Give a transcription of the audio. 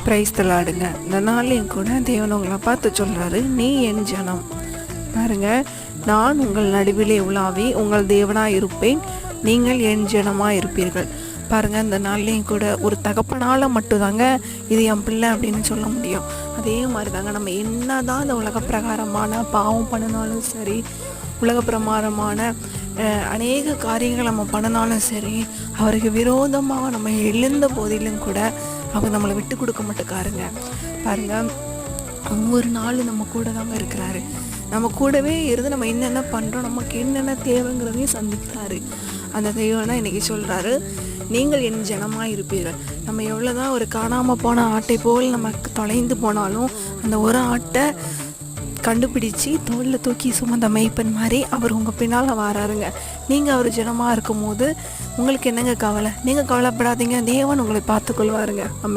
Price தலாடுங்க. இந்த நாள்லையும் கூட தேவன் உங்களை பார்த்து சொல்கிறாரு, நீ என் ஜனம். பாருங்க, நான் உங்கள் நடுவிலே உலாவி உங்கள் தேவனாக இருப்பேன், நீங்கள் என் ஜனமாக இருப்பீர்கள். பாருங்கள், இந்த நாள்லேயும் கூட ஒரு தகப்பனால் மட்டும்தாங்க இது என் பிள்ளை அப்படின்னு சொல்ல முடியும். அதே மாதிரி தாங்க நம்ம என்ன தான் இந்த உலக பிரகாரமான பாவம் பண்ணினாலும் சரி, உலக பிரகாரமான அநேக காரியங்கள் நம்ம பண்ணினாலும் சரி, அவருக்கு விரோதமாக நம்ம எழுந்த போதிலும் கூட அவர் நம்மளை விட்டு கொடுக்க மாட்டேக்காருங்க. பாருங்கள், ஒவ்வொரு நாளும் நம்ம கூட தாங்க இருக்கிறாரு. நம்ம கூடவே இருந்து நம்ம என்னென்ன பண்ணுறோம், நமக்கு என்னென்ன தேவைங்கிறதையும் சந்திக்கிறாரு. அந்த தெய்வம்னா இன்றைக்கி சொல்கிறாரு, நீங்கள் என் ஜனமாக இருப்பீர்கள். நம்ம எவ்வளோ தான் ஒரு காணாமல் போன ஆட்டை போல் நமக்கு தொலைந்து போனாலும் அந்த ஒரு ஆட்டை கண்டுபிடிச்சி தோளில் தூக்கி சுமந்த மெய்ப்பன் மாதிரி அவர் உங்கள் பின்னால் வராருங்க. நீங்கள் அவர் ஜனமாக இருக்கும் போது உங்களுக்கு என்னங்க கவலை? நீங்கள் கவலைப்படாதீங்க, தேவன் உங்களை பார்த்துக்கொள்வாருங்க. ஆமென்.